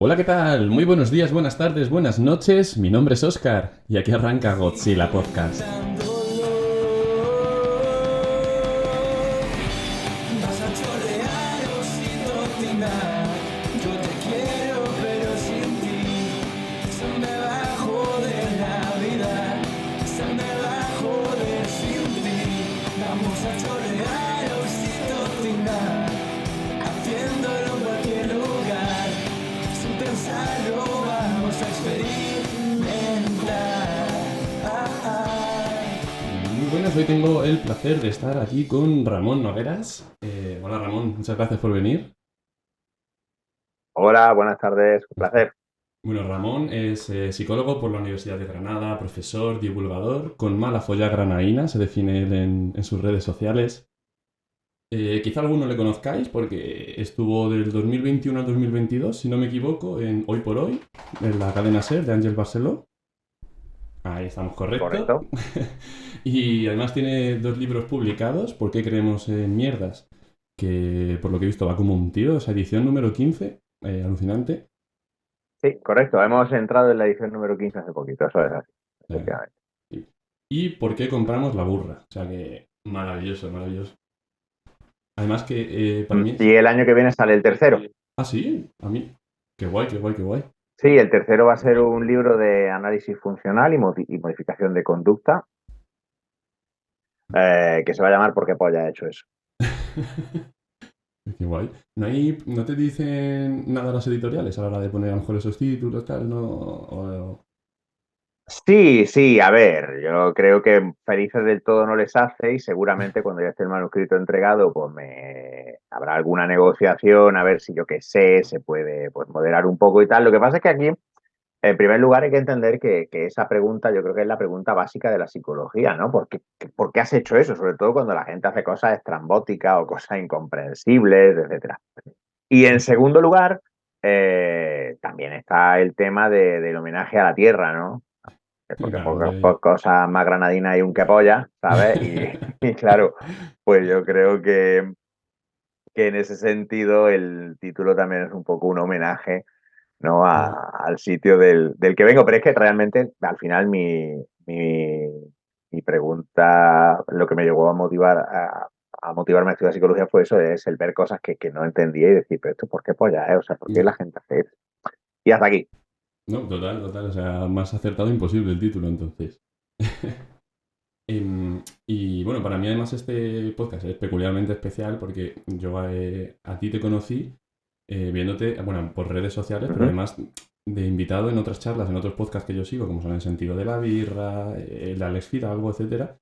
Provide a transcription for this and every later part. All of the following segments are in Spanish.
Hola, ¿qué tal? Muy buenos días, buenas tardes, buenas noches. Mi nombre es Oscar y aquí arranca Godzilla Podcast. Vas a chorrear ositos nada. Yo te quiero, pero sin ti. Se me va a joder la vida. Se me va a joder sin ti. Vamos a chorrear ositos nada. Haciéndolo en cualquier lugar. Sin pensarlo, vamos a experimentar. Muy buenas, hoy tengo el placer de estar aquí con Ramón Nogueras. Hola Ramón, muchas gracias por venir. Hola, buenas tardes, un placer. Bueno, Ramón es psicólogo por la Universidad de Granada, profesor, divulgador, con mala folla granaína, se define él en sus redes sociales. Quizá alguno le conozcáis porque estuvo del 2021 al 2022, si no me equivoco, en Hoy por Hoy, en la cadena SER de Ángel Barceló. Ahí estamos, correcto. Correcto. Y además tiene 2 libros publicados, ¿Por qué creemos en mierdas? Que por lo que he visto va como un tiro, esa edición número 15, alucinante. Sí, correcto. Hemos entrado en la edición número 15 hace poquito, eso es así, Eh, efectivamente. y ¿por qué compramos la burra? O sea que maravilloso, maravilloso. Además que para mí Y es... el año que viene sale el tercero. Ah, sí, a mí. Qué guay, qué guay, qué guay. Sí, el tercero va a ser un libro de análisis funcional y modificación de conducta, que se va a llamar ¿Por qué polla ha hecho eso? Qué guay. ¿No te dicen nada las editoriales a la hora de poner a lo mejor esos títulos, tal, no? Sí, a ver, yo creo que felices del todo no les hace y seguramente cuando ya esté el manuscrito entregado, pues habrá alguna negociación, a ver si yo qué sé, se puede pues, moderar un poco y tal. Lo que pasa es que aquí en primer lugar, hay que entender que esa pregunta yo creo que es la pregunta básica de la psicología, ¿no? ¿Por qué has hecho eso? Sobre todo cuando la gente hace cosas estrambóticas o cosas incomprensibles, etcétera. Y en segundo lugar, también está el tema del homenaje a la tierra, ¿no? Porque Claro, por cosas más granadinas hay un que apoya, ¿sabes? Y claro, pues yo creo que en ese sentido el título también es un poco un homenaje, ¿no? Al sitio del que vengo. Pero es que realmente, al final, mi pregunta, lo que me llegó a motivarme a estudiar psicología fue eso, es el ver cosas que no entendía y decir, pero esto, ¿por qué polla, O sea, ¿por qué la gente hace eso? Y hasta aquí. No, total, total. O sea, más acertado imposible el título, entonces. Y bueno, para mí además este podcast es peculiarmente especial porque yo a ti te conocí viéndote, bueno, por redes sociales, pero Ujú, además de invitado en otras charlas, en otros podcasts que yo sigo, como son El Sentido de la Birra, el de Alex Fidalgo, etcétera.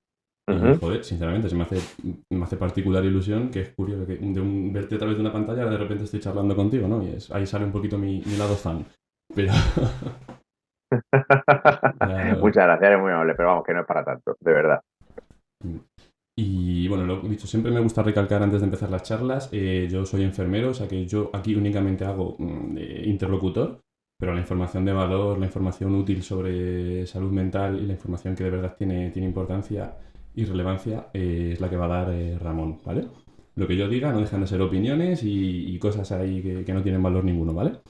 Y ujú. joder, sinceramente, me hace particular ilusión que es curioso que verte a través de una pantalla, de repente estoy charlando contigo, ¿no? Ahí sale un poquito mi lado fan. Pero, claro. Muchas gracias, eres muy amable, pero vamos, que no es para tanto, de verdad. Y bueno, lo dicho, siempre me gusta recalcar antes de empezar las charlas, yo soy enfermero, o sea que yo aquí únicamente hago de interlocutor, pero la información de valor, la información útil sobre salud mental y la información que de verdad tiene importancia y relevancia es la que va a dar Ramón, ¿vale? Lo que yo diga no dejan de ser opiniones y cosas ahí que no tienen valor ninguno, ¿vale?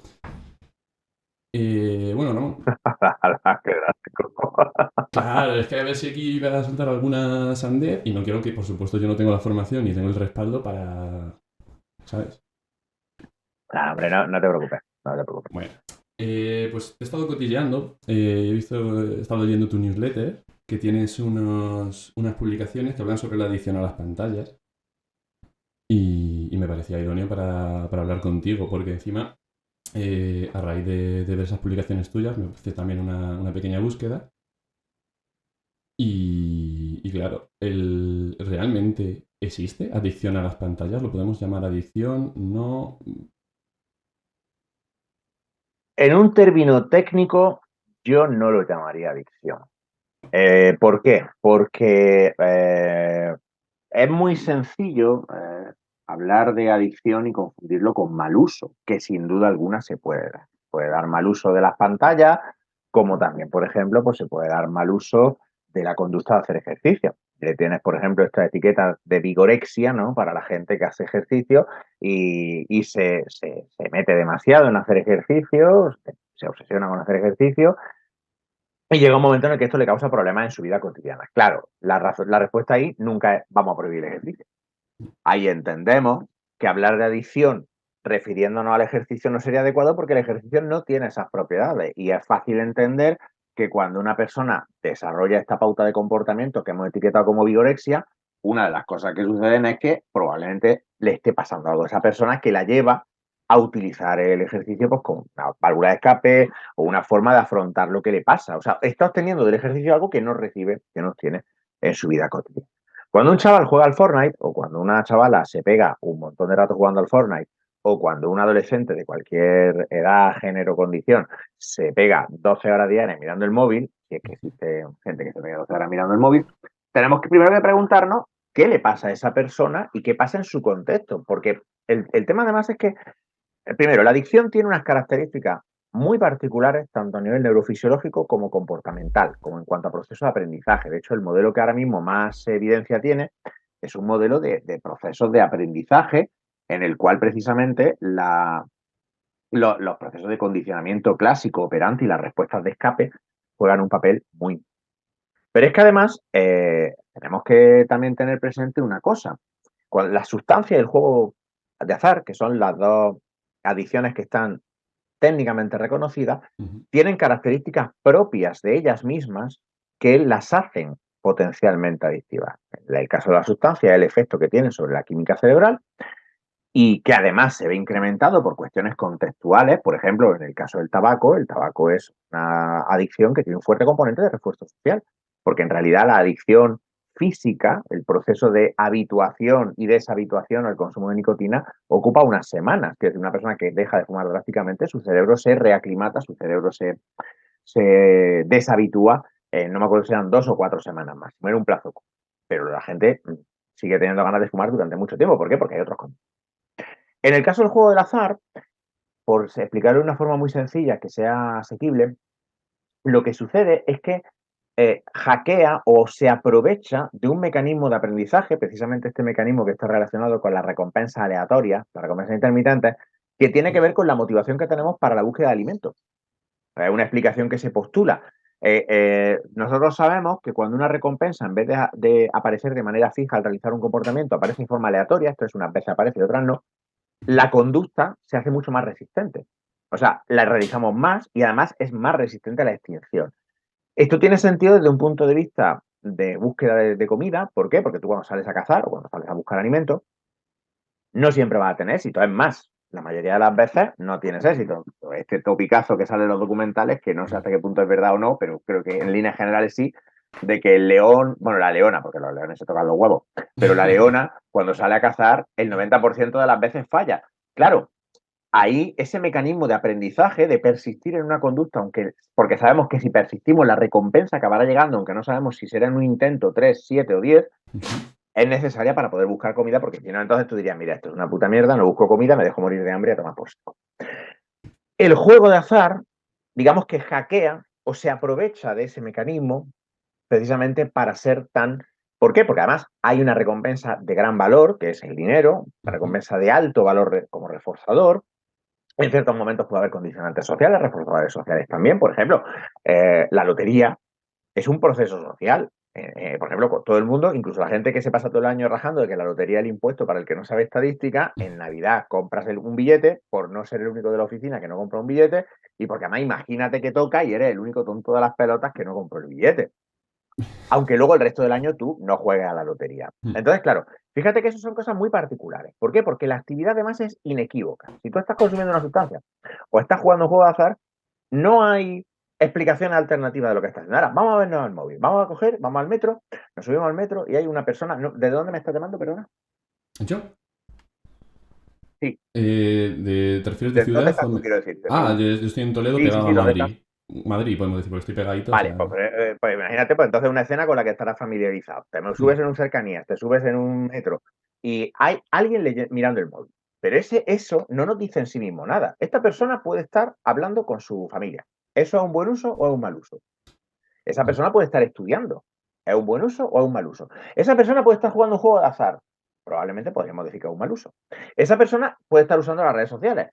Bueno, Ramón, Qué drástico. claro, es que a ver si aquí iba a soltar alguna sandez y no quiero que, por supuesto, yo no tengo la formación ni tengo el respaldo para, ¿sabes? No, hombre, no te preocupes, no te preocupes. Bueno, pues he estado cotilleando, he estado leyendo tu newsletter, que tienes unas publicaciones que hablan sobre la adicción a las pantallas y me parecía idóneo para hablar contigo, porque encima, a raíz de ver esas publicaciones tuyas, me hice también una pequeña búsqueda y claro, ¿realmente existe adicción a las pantallas? ¿Lo podemos llamar adicción? No. En un término técnico, yo no lo llamaría adicción. ¿Por qué? Porque es muy sencillo hablar de adicción y confundirlo con mal uso, que sin duda alguna se puede dar. Puede dar mal uso de las pantallas, como también, por ejemplo, pues se puede dar mal uso de la conducta de hacer ejercicio. le tienes, por ejemplo, estas etiquetas de vigorexia, ¿no? Para la gente que hace ejercicio y se mete demasiado en hacer ejercicio, se obsesiona con hacer ejercicio y llega un momento en el que esto le causa problemas en su vida cotidiana. Claro, la respuesta ahí nunca es vamos a prohibir el ejercicio. Ahí entendemos que hablar de adicción refiriéndonos al ejercicio no sería adecuado porque el ejercicio no tiene esas propiedades y es fácil entender que cuando una persona desarrolla esta pauta de comportamiento que hemos etiquetado como vigorexia, una de las cosas que suceden es que probablemente le esté pasando algo a esa persona que la lleva a utilizar el ejercicio pues como una válvula de escape o una forma de afrontar lo que le pasa. O sea, está obteniendo del ejercicio algo que no recibe, que no tiene en su vida cotidiana. Cuando un chaval juega al Fortnite o cuando una chavala se pega un montón de rato jugando al Fortnite o cuando un adolescente de cualquier edad, género, condición se pega 12 horas diarias mirando el móvil, si es que existe gente que se pega 12 horas mirando el móvil, tenemos que primero que preguntarnos qué le pasa a esa persona y qué pasa en su contexto. Porque el tema además es que, primero, la adicción tiene unas características muy particulares, tanto a nivel neurofisiológico como comportamental, como en cuanto a proceso de aprendizaje. De hecho, el modelo que ahora mismo más evidencia tiene es un modelo de procesos de aprendizaje en el cual precisamente los procesos de condicionamiento clásico operante y las respuestas de escape juegan un papel muy... Pero es que además tenemos que también tener presente una cosa. Las sustancias del juego de azar, que son las dos adicciones que están técnicamente reconocidas, tienen características propias de ellas mismas que las hacen potencialmente adictivas. En el caso de la sustancia, el efecto que tienen sobre la química cerebral y que además se ve incrementado por cuestiones contextuales. Por ejemplo, en el caso del tabaco, el tabaco es una adicción que tiene un fuerte componente de refuerzo social, porque en realidad la adicción física, el proceso de habituación y deshabituación al consumo de nicotina ocupa unas semanas. Que es una persona que deja de fumar drásticamente, su cerebro se reaclimata, su cerebro se deshabitúa, no me acuerdo si eran 2 o 4 semanas más, no era un plazo. Pero la gente sigue teniendo ganas de fumar durante mucho tiempo. ¿Por qué? Porque hay otros. En el caso del juego del azar, por explicarlo de una forma muy sencilla que sea asequible, lo que sucede es que hackea o se aprovecha de un mecanismo de aprendizaje, precisamente este mecanismo que está relacionado con la recompensa aleatoria, la recompensa intermitente, que tiene que ver con la motivación que tenemos para la búsqueda de alimentos. Es una explicación que se postula. Nosotros sabemos que cuando una recompensa, en vez de aparecer de manera fija al realizar un comportamiento, aparece en forma aleatoria, esto es unas veces aparece y otras no, la conducta se hace mucho más resistente. O sea, la realizamos más y además es más resistente a la extinción. Esto tiene sentido desde un punto de vista de búsqueda de comida. ¿Por qué? Porque tú cuando sales a cazar o cuando sales a buscar alimentos, no siempre vas a tener éxito. Es más, la mayoría de las veces no tienes éxito. Este topicazo que sale en los documentales, que no sé hasta qué punto es verdad o no, pero creo que en líneas generales sí, de que el león, bueno, la leona, porque los leones se tocan los huevos, pero la leona, cuando sale a cazar, el 90% de las veces falla. Claro, ahí ese mecanismo de aprendizaje, de persistir en una conducta, porque sabemos que si persistimos la recompensa acabará llegando, aunque no sabemos si será en un intento 3, 7 o 10, es necesaria para poder buscar comida, porque si no, entonces tú dirías, mira, esto es una puta mierda, no busco comida, me dejo morir de hambre a tomar por saco. El juego de azar, digamos que hackea o se aprovecha de ese mecanismo precisamente para ser tan... ¿Por qué? Porque además hay una recompensa de gran valor, que es el dinero, una recompensa de alto valor como reforzador. En ciertos momentos puede haber condicionantes sociales, reforzadores sociales también. Por ejemplo, la lotería es un proceso social. Por ejemplo, con todo el mundo, incluso la gente que se pasa todo el año rajando de que la lotería es el impuesto para el que no sabe estadística, en Navidad compras un billete por no ser el único de la oficina que no compra un billete y porque además imagínate que toca y eres el único tonto de las pelotas que no compró el billete. Aunque luego el resto del año tú no juegues a la lotería. Entonces, claro, fíjate que eso son cosas muy particulares. ¿Por qué? Porque la actividad además es inequívoca. Si tú estás consumiendo una sustancia o estás jugando un juego de azar, no hay explicación alternativa de lo que estás haciendo. Ahora, vamos a vernos al móvil. Vamos a coger, vamos al metro, nos subimos al metro y hay una persona... ¿De dónde me estás llamando, perdona? ¿Yo? Sí. ¿Te refieres de ¿Dónde ciudad? estás tú, quiero decirte? Yo estoy en Toledo, Sí, pegado a ¿dónde estás? Madrid. Madrid, podemos decir, porque estoy pegadito. O Vale, sea, pues imagínate, pues entonces una escena con la que estarás familiarizado. Te subes en un cercanías, te subes en un metro y hay alguien mirando el móvil. Pero eso no nos dice en sí mismo nada. Esta persona puede estar hablando con su familia. ¿Eso es un buen uso o es un mal uso? Esa persona puede estar estudiando. ¿Es un buen uso o es un mal uso? Esa persona puede estar jugando un juego de azar. Probablemente podríamos decir que es un mal uso. Esa persona puede estar usando las redes sociales.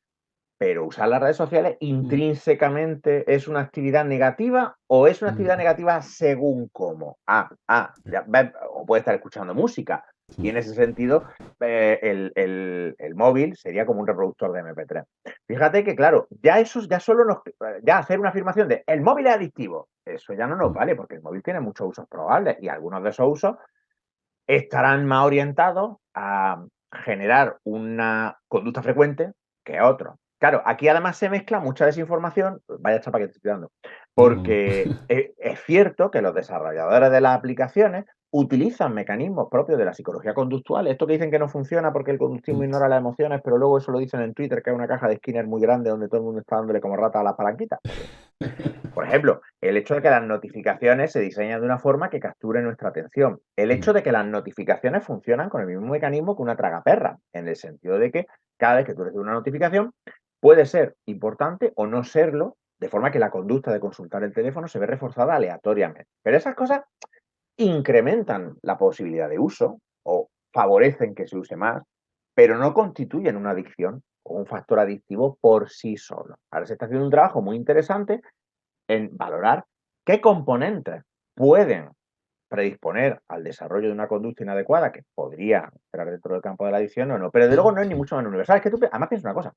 Pero usar las redes sociales Mm, intrínsecamente es una actividad negativa o es una actividad mm, negativa según cómo. Ya, o puede estar escuchando música. Y sí. en ese sentido, el móvil sería como un reproductor de MP3. Fíjate que, claro, ya eso ya solo nos. Ya hacer una afirmación de el móvil es adictivo, eso ya no nos Mm, vale, porque el móvil tiene muchos usos probables y algunos de esos usos estarán más orientados a generar una conducta frecuente que otros. Claro, aquí además se mezcla mucha desinformación, vaya chapa que te estoy dando, no, no, no. porque es cierto que los desarrolladores de las aplicaciones utilizan mecanismos propios de la psicología conductual. Esto que dicen que no funciona porque el conductismo Mm. ignora las emociones, pero luego eso lo dicen en Twitter, que es una caja de Skinner muy grande donde todo el mundo está dándole como rata a las palanquitas. Por ejemplo, el hecho de que las notificaciones se diseñan de una forma que capture nuestra atención. El hecho Mm, de que las notificaciones funcionan con el mismo mecanismo que una tragaperra, en el sentido de que cada vez que tú recibes una notificación puede ser importante o no serlo, de forma que la conducta de consultar el teléfono se ve reforzada aleatoriamente. Pero esas cosas incrementan la posibilidad de uso o favorecen que se use más, pero no constituyen una adicción o un factor adictivo por sí solo. Ahora se está haciendo un trabajo muy interesante en valorar qué componentes pueden predisponer al desarrollo de una conducta inadecuada que podría entrar dentro del campo de la adicción o no, pero de luego no es ni mucho menos universal. Es que tú, además piensa una cosa,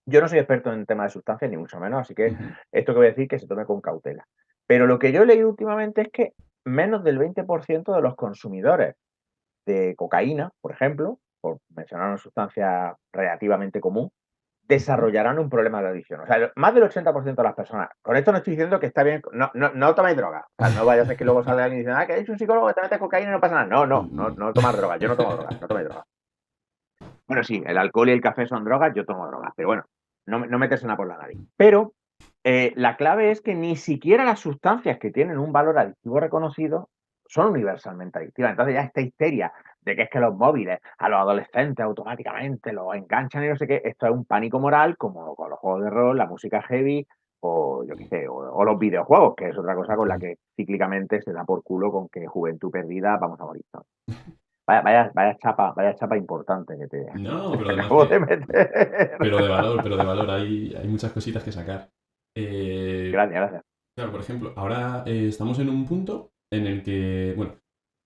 yo no soy experto en temas de sustancias ni mucho menos, así que ujú. esto que voy a decir que se tome con cautela. Pero lo que yo he leído últimamente es que menos del 20% de los consumidores de cocaína, por ejemplo, por mencionar una sustancia relativamente común, Ujú. desarrollarán un problema de adicción. O sea, más del 80% de las personas. Con esto no estoy diciendo que está bien, no toméis droga. O sea, no vaya a ser que luego salga alguien y diga, que ha dicho un psicólogo que te metes cocaína y no pasa nada. No tomas droga. Yo no tomo droga, no toméis droga. Bueno, sí, el alcohol y el café son drogas, yo tomo drogas, pero bueno, no metérsela por la nariz. Pero la clave es que ni siquiera las sustancias que tienen un valor adictivo reconocido son universalmente adictivas. Entonces ya esta histeria de que es que los móviles a los adolescentes automáticamente los enganchan y no sé qué, esto es un pánico moral como con los juegos de rol, la música heavy o yo qué sé, o los videojuegos, que es otra cosa con la Sí. que cíclicamente se da por culo con que juventud perdida vamos a morir todos. Vaya chapa importante que te, No, que pero te además acabo de que, meter. pero de valor, hay muchas cositas que sacar. Gracias, gracias. Claro, por ejemplo, ahora estamos en un punto en el que, bueno,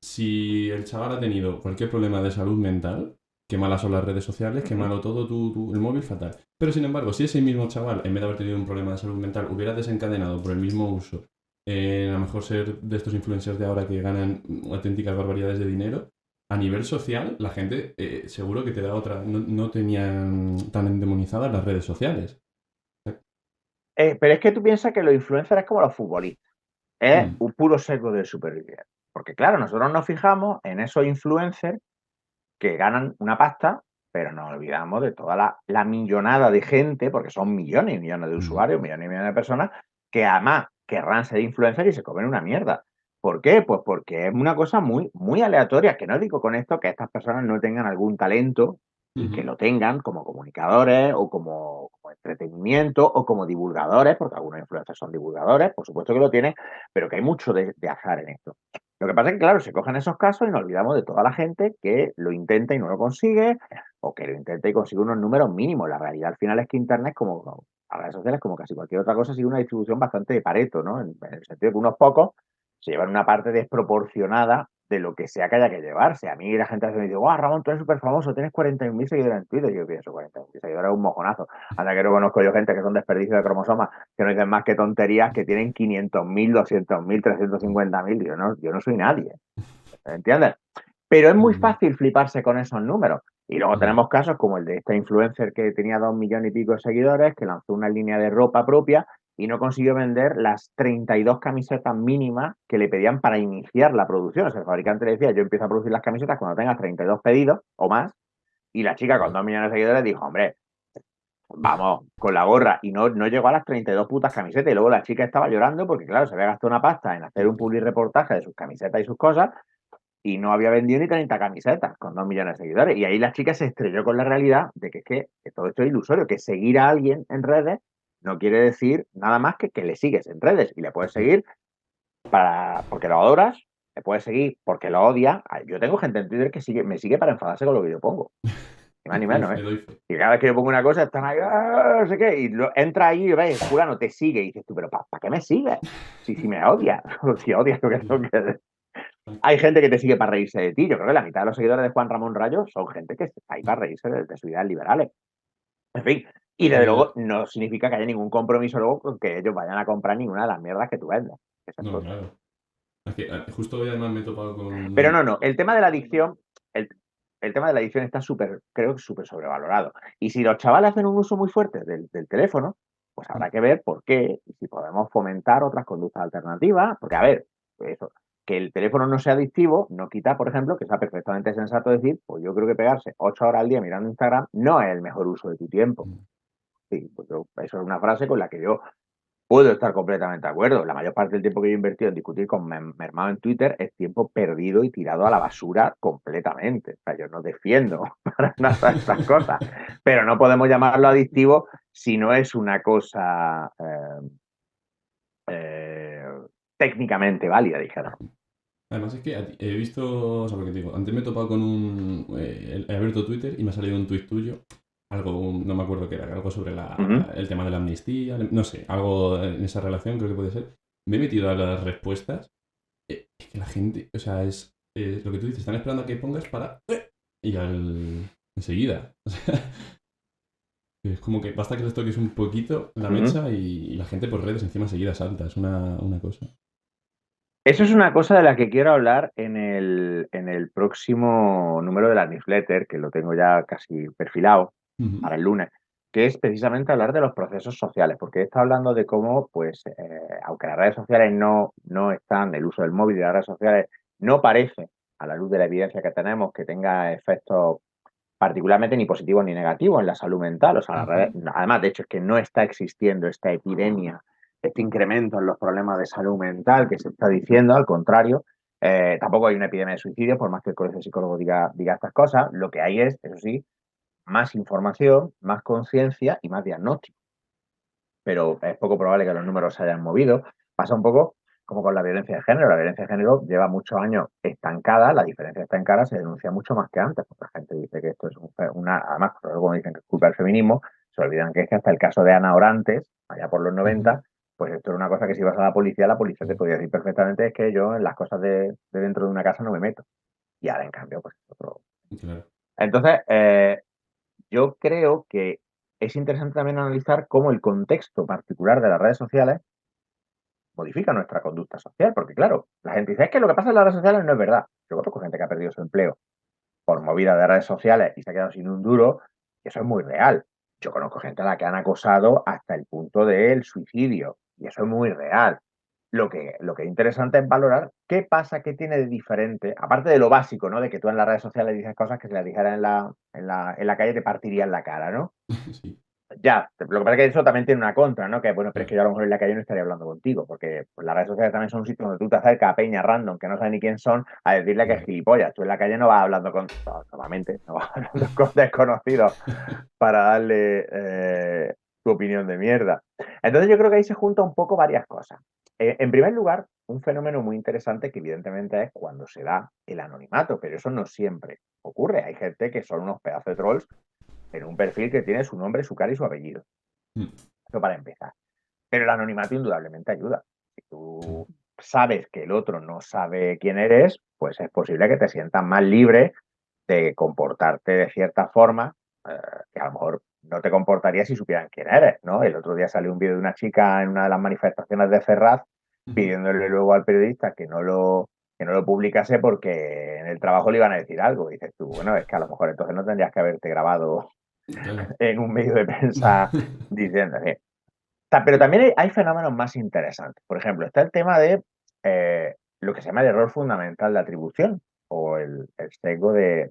si el chaval ha tenido cualquier problema de salud mental, qué malas son las redes sociales, qué Ujú. malo todo, el móvil fatal. Pero sin embargo, si ese mismo chaval, en vez de haber tenido un problema de salud mental, hubiera desencadenado por el mismo uso, a lo mejor ser de estos influencers de ahora que ganan auténticas barbaridades de dinero, a nivel social, la gente seguro que te da otra, no tenían tan endemonizadas las redes sociales. Pero es que tú piensas que los influencers es como los futbolistas, es Mm, un puro seco de supervivencia. Porque claro, nosotros nos fijamos en esos influencers que ganan una pasta, pero nos olvidamos de toda la millonada de gente, porque son millones y millones de mm, usuarios, millones y millones de personas, que además querrán ser influencers y se comen una mierda. ¿Por qué? Pues porque es una cosa muy, muy aleatoria, que no digo con esto que estas personas no tengan algún talento y que ujú, lo tengan como comunicadores o como entretenimiento o como divulgadores, porque algunos influencers son divulgadores, por supuesto que lo tienen, pero que hay mucho de azar en esto. Lo que pasa es que, claro, se cogen esos casos y nos olvidamos de toda la gente que lo intenta y no lo consigue, o que lo intenta y consigue unos números mínimos. La realidad al final es que Internet, como las redes sociales, como casi cualquier otra cosa, sigue una distribución bastante de Pareto, ¿no? En el sentido de que unos pocos se llevan una parte desproporcionada de lo que sea que haya que llevarse. A mí la gente me dice, guau, Ramón, tú eres súper famoso, tienes 41.000 seguidores en Twitter. Y yo pienso, 41.000 seguidores es un mojonazo. Anda que no conozco yo gente que son desperdicios de cromosomas, que no dicen más que tonterías, que tienen 500.000, 200.000, 350.000. Yo no soy nadie, ¿entiendes? Pero es muy mm, fácil fliparse con esos números. Y luego mm, tenemos casos como el de esta influencer que tenía 2 millones y pico de seguidores, que lanzó una línea de ropa propia y no consiguió vender las 32 camisetas mínimas que le pedían para iniciar la producción. O sea, el fabricante le decía, yo empiezo a producir las camisetas cuando tengas 32 pedidos o más. Y la chica con joder. 2 millones de seguidores dijo, hombre, vamos, con la gorra. Y no llegó a las 32 putas camisetas. Y luego la chica estaba llorando porque, claro, se había gastado una pasta en hacer un public reportaje de sus camisetas y sus cosas y no había vendido ni 30 camisetas con 2 millones de seguidores. Y ahí la chica se estrelló con la realidad de que todo esto es ilusorio, que seguir a alguien en redes no quiere decir nada más que le sigues en redes y le puedes seguir porque lo adoras me puede seguir porque lo odia. Yo tengo gente en Twitter que me sigue para enfadarse con lo que yo pongo. Ni más ni Doy menos, fe, ¿eh? doy fe. Y cada vez que yo pongo una cosa, están ahí, no sé qué, y entra ahí y ves, fulano te sigue, y dices tú, pero ¿para qué me sigues? Si me odias, si odias lo que tengo que hacer. Hay gente que te sigue para reírse de ti. Yo creo que la mitad de los seguidores de Juan Ramón Rayo son gente que está ahí para reírse de sus ideas liberales. En fin, y desde luego no significa que haya ningún compromiso luego con que ellos vayan a comprar ninguna de las mierdas que tú vendas. Esa es No, otra. claro. Es que justo hoy además me he topado Pero con... no, el tema de la adicción, el, el tema de la adicción está súper, creo que súper sobrevalorado. Y si los chavales hacen un uso muy fuerte del teléfono, pues habrá que ver por qué y si podemos fomentar otras conductas alternativas. Porque, a ver, eso, que el teléfono no sea adictivo no quita, por ejemplo, que sea perfectamente sensato decir, pues yo creo que pegarse 8 horas al día mirando Instagram no es el mejor uso de tu tiempo. Sí, pues eso es una frase con la que yo puedo estar completamente de acuerdo. La mayor parte del tiempo que yo he invertido en discutir con Mermado en Twitter es tiempo perdido y tirado a la basura completamente. O sea, yo no defiendo para nada estas cosas, pero no podemos llamarlo adictivo si no es una cosa eh, técnicamente válida, dijera. Además es que he visto, o sea, porque te digo, antes me he topado con he abierto Twitter y me ha salido un tuit tuyo, algo, no me acuerdo qué era, algo sobre el tema de la amnistía, no sé, algo en esa relación creo que puede ser. Me he metido a las respuestas, es que la gente, o sea, es lo que tú dices, están esperando a que pongas para... Y enseguida. O sea, es como que basta que les toques un poquito la mecha y la gente por redes encima enseguida salta, es una cosa. Eso es una cosa de la que quiero hablar en el próximo número de la newsletter, que lo tengo ya casi perfilado Ujú. para el lunes, que es precisamente hablar de los procesos sociales, porque he estado hablando de cómo, pues, aunque las redes sociales no están, el uso del móvil y las redes sociales no parece, a la luz de la evidencia que tenemos, que tenga efectos particularmente ni positivos ni negativos en la salud mental. O sea, las redes, Ujú. además, de hecho, es que no está existiendo esta epidemia, este incremento en los problemas de salud mental que se está diciendo, al contrario. Tampoco hay una epidemia de suicidio, por más que el colegio psicólogo diga estas cosas. Lo que hay es, eso sí, más información, más conciencia y más diagnóstico. Pero es poco probable que los números se hayan movido. Pasa un poco como con la violencia de género. La violencia de género lleva muchos años estancada, la diferencia está en cara, se denuncia mucho más que antes, porque la gente dice que esto es además, como dicen que es culpa del feminismo, se olvidan que es que hasta el caso de Ana Orantes, allá por los Ujú. 90, pues esto era una cosa que si ibas a la policía te podía decir perfectamente es que yo en las cosas de dentro de una casa no me meto. Y ahora, en cambio, pues otro. Claro. Entonces, yo creo que es interesante también analizar cómo el contexto particular de las redes sociales modifica nuestra conducta social, porque claro, la gente dice, es que lo que pasa en las redes sociales no es verdad. Yo conozco gente que ha perdido su empleo por movida de redes sociales y se ha quedado sin un duro, y eso es muy real. Yo conozco gente a la que han acosado hasta el punto del suicidio, y eso es muy real. Lo que es interesante es valorar qué pasa, qué tiene de diferente, aparte de lo básico, ¿no? De que tú en las redes sociales dices cosas que si las dijeras en la calle te partirían la cara, ¿no? Sí. Ya, lo que pasa es que eso también tiene una contra, ¿no? Que bueno, pero es que yo a lo mejor en la calle no estaría hablando contigo, porque pues, las redes sociales también son un sitio donde tú te acercas a peña random que no sabes ni quién son a decirle que es Claro. gilipollas. Tú en la calle no vas hablando normalmente, no vas hablando con desconocidos para darle tu opinión de mierda. Entonces yo creo que ahí se junta un poco varias cosas. En primer lugar, un fenómeno muy interesante que evidentemente es cuando se da el anonimato, pero eso no siempre ocurre. Hay gente que son unos pedazos de trolls en un perfil que tiene su nombre, su cara y su apellido. Mm. Eso para empezar. Pero el anonimato indudablemente ayuda. Si Claro. tú sabes que el otro no sabe quién eres, pues es posible que te sientas más libre de comportarte de cierta forma que a lo mejor no te comportarías si supieran quién eres, ¿no? El otro día salió un vídeo de una chica en una de las manifestaciones de Ferraz Ujú. pidiéndole luego al periodista que no lo publicase porque en el trabajo le iban a decir algo. Y dices tú, bueno, es que a lo mejor entonces no tendrías que haberte grabado Claro. en un medio de prensa diciendo, pero también hay fenómenos más interesantes. Por ejemplo, está el tema de lo que se llama el error fundamental de atribución o el sesgo de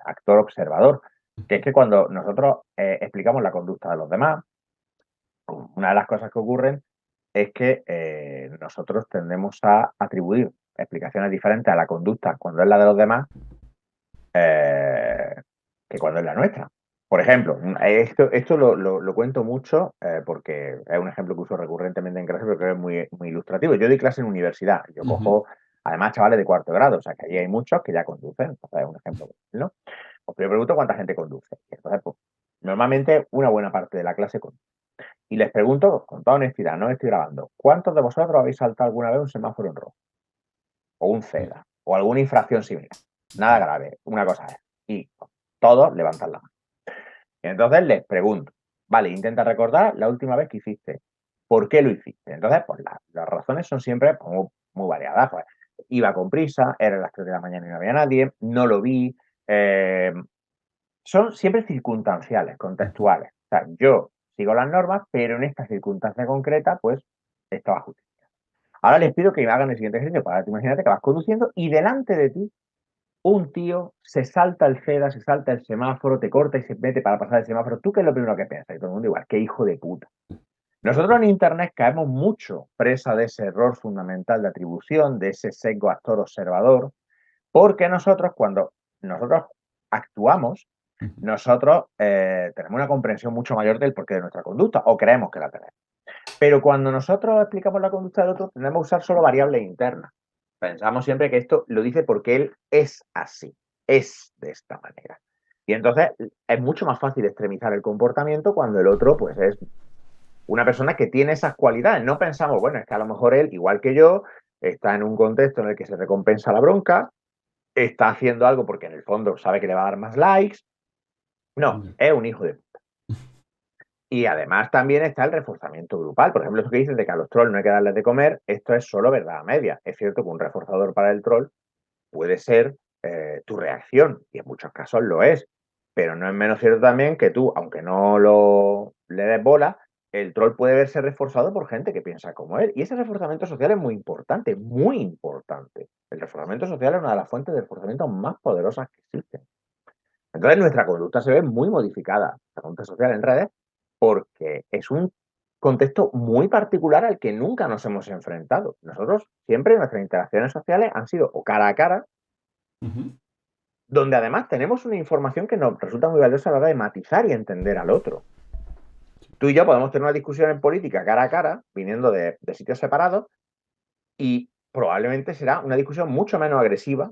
actor observador, que es que cuando nosotros explicamos la conducta de los demás, una de las cosas que ocurren es que nosotros tendemos a atribuir explicaciones diferentes a la conducta cuando es la de los demás eh, que cuando es la nuestra. Por ejemplo, esto lo cuento mucho porque es un ejemplo que uso recurrentemente en clase, pero creo que es muy, muy ilustrativo. Yo doy clase en universidad. Yo Ujú. cojo Además, chavales de cuarto grado, o sea, que allí hay muchos que ya conducen, entonces es un ejemplo, ¿no? Os pregunto cuánta gente conduce. Entonces, pues, normalmente una buena parte de la clase conduce. Y les pregunto, con toda honestidad, no estoy grabando, ¿cuántos de vosotros habéis saltado alguna vez un semáforo en rojo? O un CEDA, o alguna infracción similar. Nada grave, una cosa es. Y todos levantan la mano. Y entonces les pregunto, vale, intenta recordar la última vez que hiciste. ¿Por qué lo hiciste? Entonces, pues las razones son siempre pues, muy variadas. Pues, iba con prisa, eran las 3 de la mañana y no había nadie, no lo vi. Son siempre circunstanciales, contextuales. O sea, yo sigo las normas, pero en esta circunstancia concreta, pues, estaba justificado. Ahora les pido que me hagan el siguiente ejercicio. Para imagínate que vas conduciendo y delante de ti un tío se salta el CEDA, se salta el semáforo, te corta y se mete para pasar el semáforo. ¿Tú qué es lo primero que piensas? Y todo el mundo igual, qué hijo de puta. Nosotros en Internet caemos mucho presa de ese error fundamental de atribución, de ese sesgo actor-observador, porque nosotros, cuando nosotros actuamos, nosotros tenemos una comprensión mucho mayor del porqué de nuestra conducta, o creemos que la tenemos. Pero cuando nosotros explicamos la conducta del otro, tendemos a usar solo variables internas. Pensamos siempre que esto lo dice porque él es así, es de esta manera. Y entonces es mucho más fácil extremizar el comportamiento cuando el otro, pues, es una persona que tiene esas cualidades. No pensamos, bueno, es que a lo mejor él, igual que yo, está en un contexto en el que se recompensa la bronca, está haciendo algo porque en el fondo sabe que le va a dar más likes. No, es un hijo de puta. Y además también está el reforzamiento grupal. Por ejemplo, eso que dices de que a los trolls no hay que darles de comer, esto es solo verdad a media. Es cierto que un reforzador para el troll puede ser tu reacción, y en muchos casos lo es. Pero no es menos cierto también que tú, aunque no le des bola, el troll puede verse reforzado por gente que piensa como él. Y ese reforzamiento social es muy importante, muy importante. El reforzamiento social es una de las fuentes de reforzamiento más poderosas que existen. Entonces nuestra conducta se ve muy modificada, la conducta social en redes, porque es un contexto muy particular al que nunca nos hemos enfrentado. Nosotros siempre nuestras interacciones sociales han sido o cara a cara, donde además tenemos una información que nos resulta muy valiosa a la hora de matizar y entender al otro. Tú y yo podemos tener una discusión en política cara a cara, viniendo de sitios separados, y probablemente será una discusión mucho menos agresiva,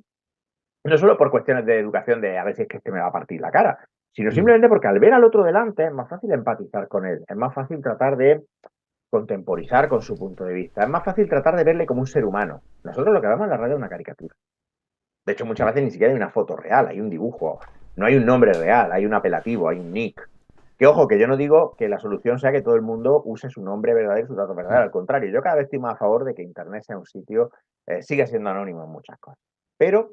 no solo por cuestiones de educación de a ver si es que este me va a partir la cara, sino simplemente porque al ver al otro delante es más fácil empatizar con él, es más fácil tratar de contemporizar con su punto de vista, es más fácil tratar de verle como un ser humano. Nosotros lo que vemos en la radio es una caricatura. De hecho, muchas veces ni siquiera hay una foto real, hay un dibujo, no hay un nombre real, hay un apelativo, hay un nick. Que ojo, que yo no digo que la solución sea que todo el mundo use su nombre verdadero y su dato verdadero, al contrario, yo cada vez estoy más a favor de que Internet sea un sitio, siga siendo anónimo en muchas cosas. Pero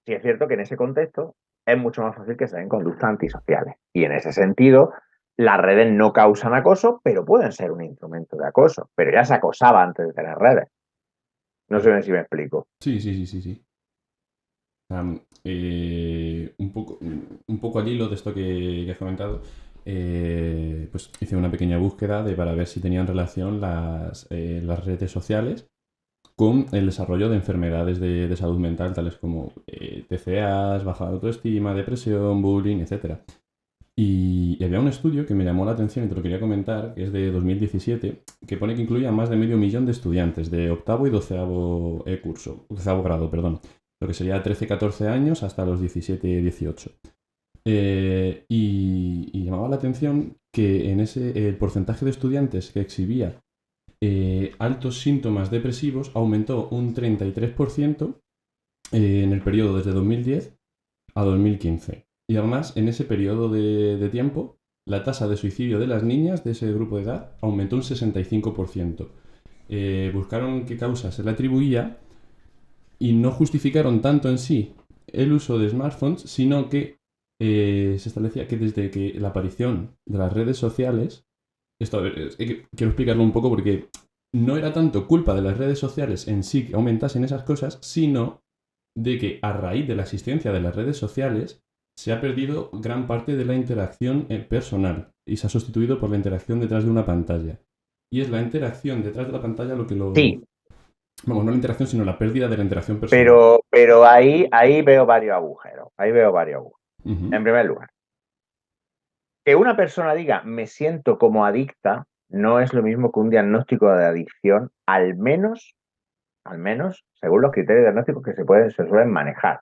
sí es cierto que en ese contexto es mucho más fácil que se den conductas antisociales. Y en ese sentido, las redes no causan acoso, pero pueden ser un instrumento de acoso. Pero ya se acosaba antes de tener redes. No sé si me explico. Sí, sí, sí, sí, sí. Un poco al hilo de esto que has comentado, pues hice una pequeña búsqueda para ver si tenían relación las redes sociales con el desarrollo de enfermedades de salud mental, tales como TCAs, baja autoestima, depresión, bullying, etc. Y había un estudio que me llamó la atención y te lo quería comentar, que es de 2017, que pone que incluye a más de 500.000 de estudiantes de octavo y doceavo curso, doceavo grado, perdón, lo que sería 13-14 años hasta los 17-18. Y llamaba la atención que en el porcentaje de estudiantes que exhibía altos síntomas depresivos aumentó un 33% en el periodo desde 2010 a 2015. Y además, en ese periodo de tiempo, la tasa de suicidio de las niñas de ese grupo de edad aumentó un 65%. Buscaron qué causa se le atribuía y no justificaron tanto en sí el uso de smartphones, sino que se establecía que desde que la aparición de las redes sociales, esto, a ver, quiero explicarlo un poco porque no era tanto culpa de las redes sociales en sí que aumentasen esas cosas, sino de que a raíz de la existencia de las redes sociales se ha perdido gran parte de la interacción personal y se ha sustituido por la interacción detrás de una pantalla. Y es la interacción detrás de la pantalla lo que lo... Sí. Vamos, no la interacción, sino la pérdida de la interacción personal. Pero ahí veo varios agujeros. En primer lugar, que una persona diga me siento como adicta no es lo mismo que un diagnóstico de adicción, al menos al menos según los criterios diagnósticos que se suelen manejar.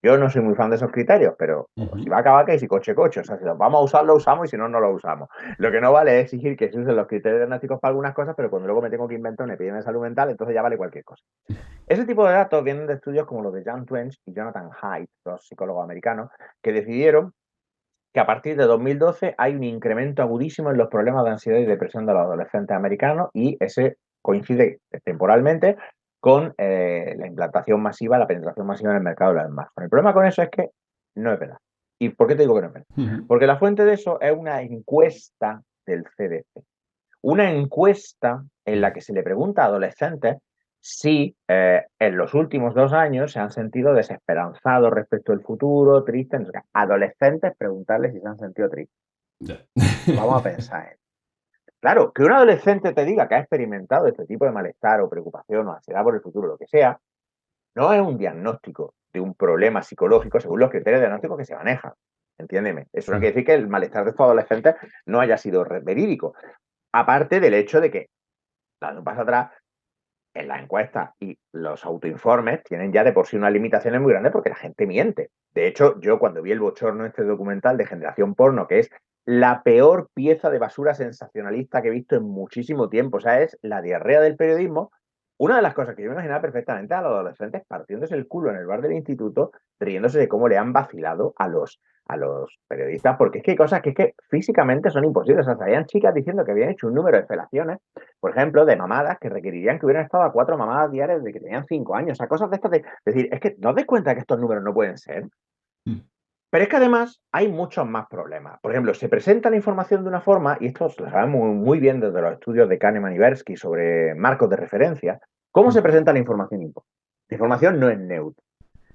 Yo no soy muy fan de esos criterios, pero si va a acabar que y si coche, coche. O sea, si los vamos a usar, lo usamos y si no, no lo usamos. Lo que no vale es exigir que se usen los criterios diagnósticos para algunas cosas, pero cuando luego me tengo que inventar una epidemia de salud mental, entonces ya vale cualquier cosa. Ese tipo de datos vienen de estudios como los de Jan Twench y Jonathan Haidt, dos psicólogos americanos, que decidieron que a partir de 2012 hay un incremento agudísimo en los problemas de ansiedad y depresión de los adolescentes americanos y ese coincide temporalmente con la implantación masiva, la penetración masiva en el mercado de los smartphones. El problema con eso es que no es verdad. ¿Y por qué te digo que no es verdad? Porque la fuente de eso es una encuesta del CDC. Una encuesta en la que se le pregunta a adolescentes si en los últimos 2 años se han sentido desesperanzados respecto al futuro, tristes. Adolescentes, preguntarles si se han sentido tristes. Ya. Vamos a pensar. Claro, que un adolescente te diga que ha experimentado este tipo de malestar o preocupación o ansiedad por el futuro, lo que sea, no es un diagnóstico de un problema psicológico según los criterios diagnósticos que se manejan. Entiéndeme. Eso no quiere decir que el malestar de estos adolescentes no haya sido verídico. Aparte del hecho de que, dando un paso atrás, en las encuestas y los autoinformes tienen ya de por sí unas limitaciones muy grandes porque la gente miente. De hecho, yo cuando vi el bochorno este documental de Generación Porno, que es la peor pieza de basura sensacionalista que he visto en muchísimo tiempo, o sea, es la diarrea del periodismo, una de las cosas que yo me imaginaba perfectamente a los adolescentes partiéndose el culo en el bar del instituto, riéndose de cómo le han vacilado a los periodistas, porque es que hay cosas que es que físicamente son imposibles. O sea, habían chicas diciendo que habían hecho un número de felaciones, por ejemplo, de mamadas que requerirían que hubieran estado a 4 mamadas diarias desde que tenían 5 años. O sea, cosas de estas de decir, es que no os des cuenta que estos números no pueden ser. Pero es que además hay muchos más problemas. Por ejemplo, se presenta la información de una forma, y esto lo sabemos muy bien desde los estudios de Kahneman y Tversky sobre marcos de referencia, cómo se presenta la información. La información no es neutra.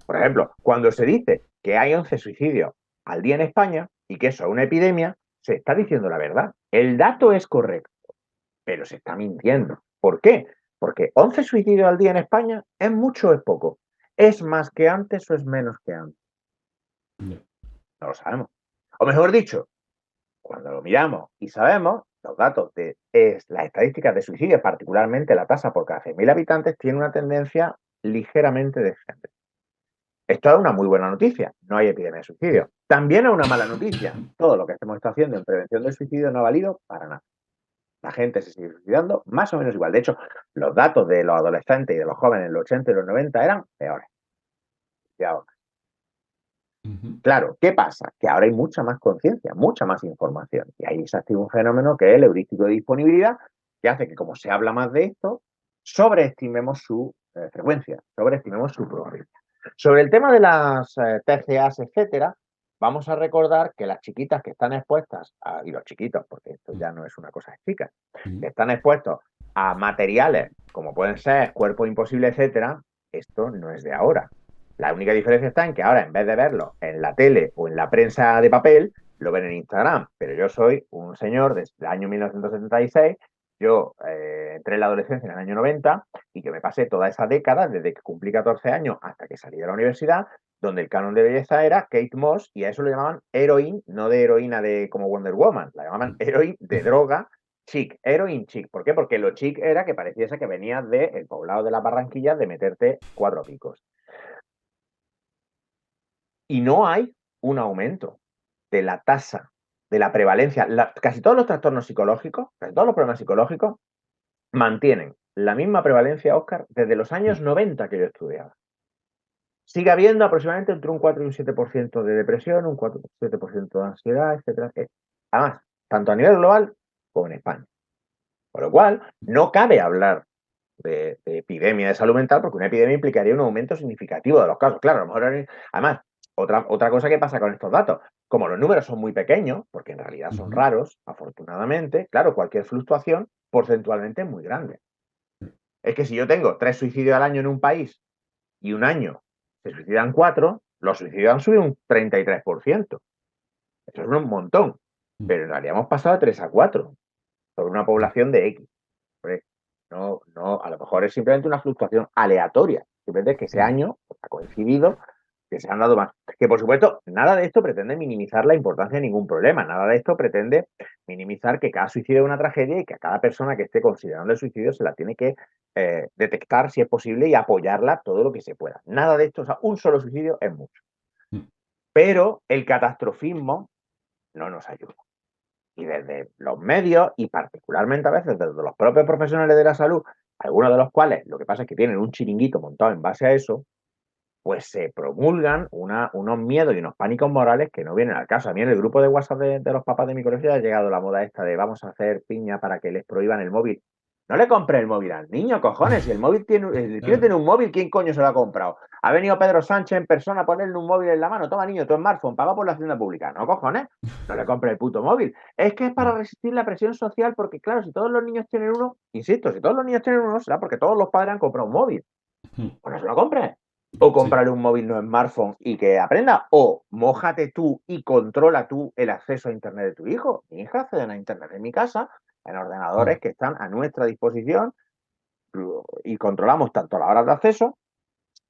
Por ejemplo, cuando se dice que hay 11 suicidios al día en España y que eso es una epidemia, se está diciendo la verdad. El dato es correcto, pero se está mintiendo. ¿Por qué? Porque 11 suicidios al día en España es mucho o es poco. ¿Es más que antes o es menos que antes? No lo sabemos. O mejor dicho, cuando lo miramos y sabemos, los datos de las estadísticas de suicidio, particularmente la tasa por cada 100.000 habitantes, tiene una tendencia ligeramente descendente. Esto es una muy buena noticia, no hay epidemia de suicidio. También es una mala noticia, todo lo que hemos estado haciendo en prevención del suicidio no ha valido para nada. La gente se sigue suicidando más o menos igual. De hecho, los datos de los adolescentes y de los jóvenes en los 80 y los 90 eran peores. Claro, ¿qué pasa? Que ahora hay mucha más conciencia, mucha más información. Y ahí se activa un fenómeno que es el heurístico de disponibilidad, que hace que, como se habla más de esto, sobreestimemos su frecuencia, sobreestimemos su probabilidad. Sobre el tema de las TCAs, etcétera, vamos a recordar que las chiquitas que están expuestas, y los chiquitos, porque esto ya no es una cosa de chicas, que están expuestos a materiales como pueden ser Cuerpo Imposible, etcétera, esto no es de ahora. La única diferencia está en que ahora, en vez de verlo en la tele o en la prensa de papel, lo ven en Instagram. Pero yo soy un señor desde el año 1976, yo entré en la adolescencia en el año 90 y que me pasé toda esa década, desde que cumplí 14 años hasta que salí de la universidad, donde el canon de belleza era Kate Moss y a eso lo llamaban heroin, no de heroína de como Wonder Woman, la llamaban heroin de droga chic, heroin chic. ¿Por qué? Porque lo chic era que pareciese que venías del poblado de las Barranquillas de meterte 4 picos. Y no hay un aumento de la tasa, de la prevalencia. Casi todos los trastornos psicológicos, casi todos los problemas psicológicos mantienen la misma prevalencia, Óscar, desde los años 90 que yo estudiaba. Sigue habiendo aproximadamente entre un 4 y un 7% de depresión, un 4 y un 7% de ansiedad, etcétera. Además, tanto a nivel global como en España. Con lo cual, no cabe hablar de epidemia de salud mental porque una epidemia implicaría un aumento significativo de los casos. Claro, a lo mejor, además, otra cosa que pasa con estos datos, como los números son muy pequeños, porque en realidad son raros, afortunadamente, claro, cualquier fluctuación porcentualmente es muy grande. Es que si yo tengo 3 suicidios al año en un país y un año se suicidan 4, los suicidios han subido un 33%. Eso es un montón. Pero en realidad hemos pasado de 3 a 4 sobre una población de X. No, a lo mejor es simplemente una fluctuación aleatoria. Simplemente que ese año ha coincidido que se han dado más. Que por supuesto, nada de esto pretende minimizar la importancia de ningún problema, nada de esto pretende minimizar que cada suicidio es una tragedia y que a cada persona que esté considerando el suicidio se la tiene que detectar si es posible y apoyarla todo lo que se pueda. Nada de esto, o sea, un solo suicidio es mucho. Mm. Pero el catastrofismo no nos ayuda. Y desde los medios, y particularmente a veces desde los propios profesionales de la salud, algunos de los cuales lo que pasa es que tienen un chiringuito montado en base a eso, pues se promulgan unos miedos y unos pánicos morales que no vienen al caso. A mí en el grupo de WhatsApp de los papás de mi colegio ha llegado la moda esta de vamos a hacer piña para que les prohíban el móvil. No le compres el móvil al niño, cojones. Si el móvil tiene, el crío Claro. tiene un móvil, ¿quién coño se lo ha comprado? Ha venido Pedro Sánchez en persona a ponerle un móvil en la mano. Toma, niño, tu smartphone, paga por la hacienda pública. No, cojones. No le compres el puto móvil. Es que es para resistir la presión social, porque claro, si todos los niños tienen uno, insisto, si todos los niños tienen uno, será porque todos los padres han comprado un móvil. Mm. Pues no se lo compres. O Sí. cómprale un móvil no smartphone y que aprenda. O mójate tú y controla tú el acceso a internet de tu hijo. Mi hija accede a internet en mi casa, en ordenadores que están a nuestra disposición y controlamos tanto las horas de acceso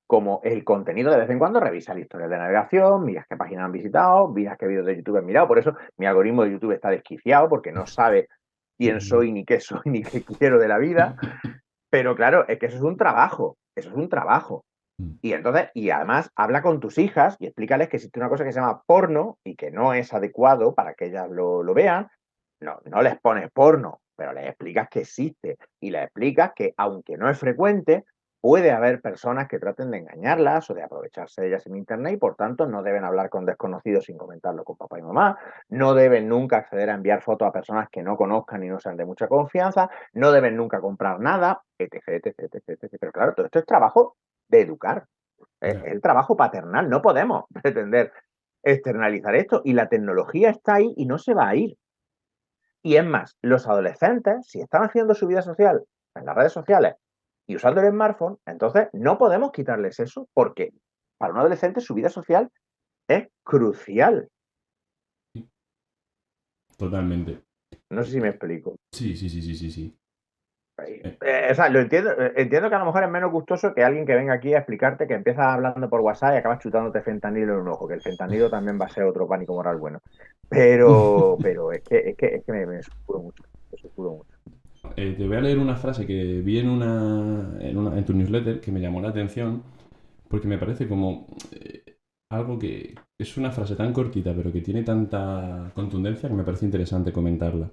como el contenido. De vez en cuando revisa la historia de navegación, miras qué páginas han visitado, miras qué vídeos de YouTube han mirado. Por eso mi algoritmo de YouTube está desquiciado porque no sabe quién soy, ni qué quiero de la vida. Pero claro, es que eso es un trabajo. Eso es un trabajo. Mm. Y entonces, y además habla con tus hijas y explícales que existe una cosa que se llama porno y que no es adecuado para que ellas lo vean. No, no les pones porno, pero les explicas que existe y les explicas que, aunque no es frecuente, puede haber personas que traten de engañarlas o de aprovecharse de ellas en internet y por tanto no deben hablar con desconocidos sin comentarlo con papá y mamá, no deben nunca acceder a enviar fotos a personas que no conozcan y no sean de mucha confianza, no deben nunca comprar nada, etc, etc, etc, etc. Pero claro, todo esto es trabajo de educar, es Ya. el trabajo paternal, no podemos pretender externalizar esto y la tecnología está ahí y no se va a ir. Y es más, los adolescentes, si están haciendo su vida social en las redes sociales y usando el smartphone, entonces no podemos quitarles eso porque para un adolescente su vida social es crucial. Totalmente. No sé si me explico. Sí, sí, sí, sí, sí, sí. O sea, lo entiendo, entiendo que a lo mejor es menos gustoso que alguien que venga aquí a explicarte que empiezas hablando por WhatsApp y acabas chutándote fentanilo en un ojo, que el fentanilo también va a ser otro pánico moral bueno. Pero es que me supuro mucho. Me supuro mucho. Te voy a leer una frase que vi en tu newsletter que me llamó la atención porque me parece como algo que es una frase tan cortita pero que tiene tanta contundencia que me parece interesante comentarla.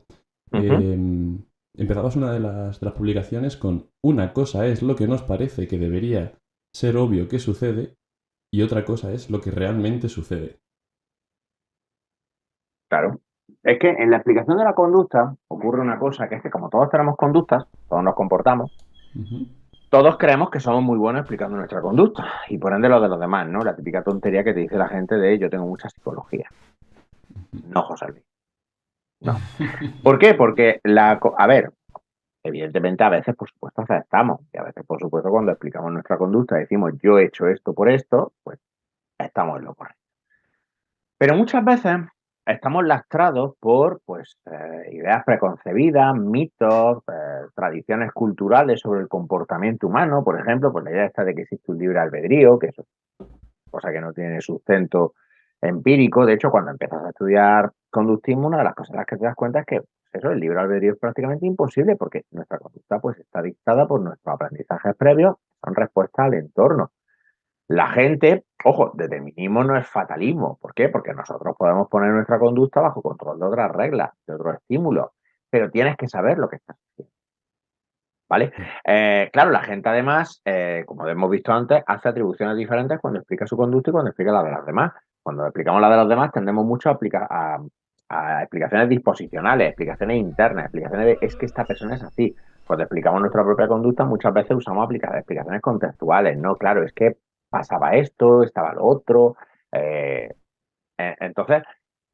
Ujú. Empezabas una de las publicaciones con una cosa es lo que nos parece que debería ser obvio que sucede y otra cosa es lo que realmente sucede. Claro. Es que en la explicación de la conducta ocurre una cosa, que es que como todos tenemos conductas, todos nos comportamos, Ujú. todos creemos que somos muy buenos explicando nuestra conducta y por ende lo de los demás, ¿no? La típica tontería que te dice la gente de yo tengo mucha psicología. No, José Luis. No. ¿Por qué? Porque a ver, evidentemente a veces por supuesto aceptamos y a veces por supuesto cuando explicamos nuestra conducta decimos yo he hecho esto por esto, pues estamos en lo correcto. Pero muchas veces estamos lastrados por pues, ideas preconcebidas, mitos, tradiciones culturales sobre el comportamiento humano. Por ejemplo, pues la idea esta de que existe un libre albedrío, que eso es cosa que no tiene sustento empírico. De hecho, cuando empiezas a estudiar conductismo, una de las cosas en las que te das cuenta es que pues, eso, el libre albedrío es prácticamente imposible porque nuestra conducta pues, está dictada por nuestros aprendizajes previos, son respuestas al entorno. La gente, ojo, determinismo no es fatalismo. ¿Por qué? Porque nosotros podemos poner nuestra conducta bajo control de otras reglas, de otros estímulos, pero tienes que saber lo que estás haciendo, ¿vale? Claro, la gente además, como hemos visto antes, hace atribuciones diferentes cuando explica su conducta y cuando explica la de los demás. Cuando explicamos la de los demás tendemos mucho a explicaciones disposicionales, explicaciones internas, explicaciones de es que esta persona es así. Cuando explicamos nuestra propia conducta muchas veces usamos explicaciones contextuales, ¿no? Claro, es que pasaba esto, estaba lo otro. eh, entonces,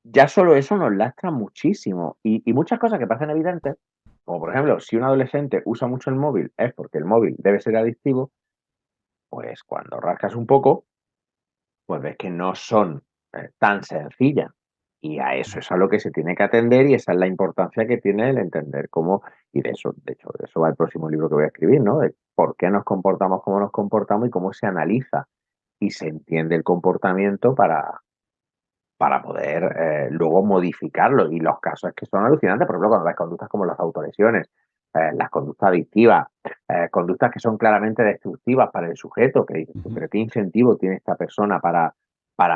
ya solo eso nos lastra muchísimo. Y muchas cosas que parecen evidentes, como por ejemplo, si un adolescente usa mucho el móvil es porque el móvil debe ser adictivo, pues cuando rascas un poco, pues ves que no son tan sencillas. Y a eso es a lo que se tiene que atender y esa es la importancia que tiene el entender cómo, y de hecho, de eso va el próximo libro que voy a escribir, ¿no? De por qué nos comportamos como nos comportamos y cómo se analiza y se entiende el comportamiento para poder luego modificarlo. Y los casos que son alucinantes, por ejemplo, cuando ves conductas como las autolesiones, las conductas adictivas, conductas que son claramente destructivas para el sujeto, que dices tú, Ujú. pero ¿qué incentivo tiene esta persona para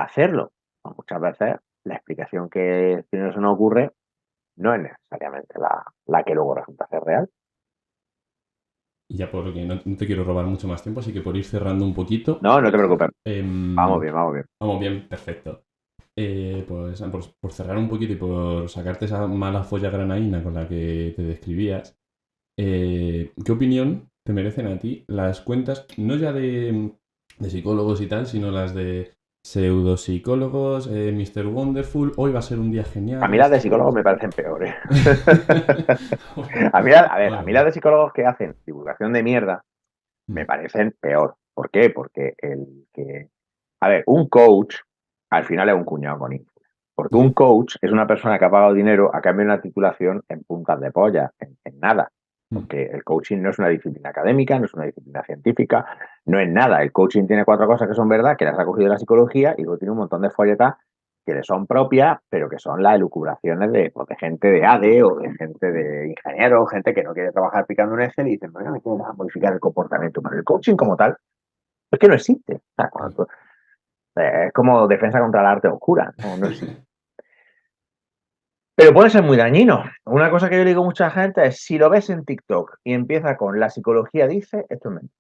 hacerlo? Pues muchas veces la explicación que si eso no ocurre no es necesariamente la que luego resulta ser real. Y ya porque no te quiero robar mucho más tiempo, así que por ir cerrando un poquito, No, no te preocupes. Vamos em, bien, vamos bien. vamos bien, perfecto. Pues por cerrar un poquito y por sacarte esa mala folla granaína con la que te describías, ¿qué opinión te merecen a ti las cuentas, no ya de psicólogos y tal, sino las de pseudopsicólogos, Mr. Wonderful, hoy va a ser un día A genial, mí las de esto... psicólogos me parecen peores. Bueno, A mí las vale. de psicólogos que hacen divulgación de mierda me Mm, parecen peor. ¿Por qué? Porque a ver, un coach al final es un cuñado con influencia. Porque un sí. coach es una persona que ha pagado dinero a cambio de una titulación en puntas de polla, en nada. Mm, Porque el coaching no es una disciplina académica, no es una disciplina científica, no es nada. El coaching tiene cuatro cosas que son verdad, que las ha cogido de la psicología, y luego tiene un montón de folletas que le son propias, pero que son las elucubraciones pues, de gente de ADE o de gente de ingenieros, gente que no quiere trabajar picando un Excel y dicen, bueno, me quiero modificar el comportamiento humano. El coaching como tal es que no existe. O sea, es como defensa contra la arte oscura, no existe. Pero puede ser muy dañino. Una cosa que yo le digo a mucha gente es, si lo ves en TikTok y empieza con la psicología dice, esto es mentira.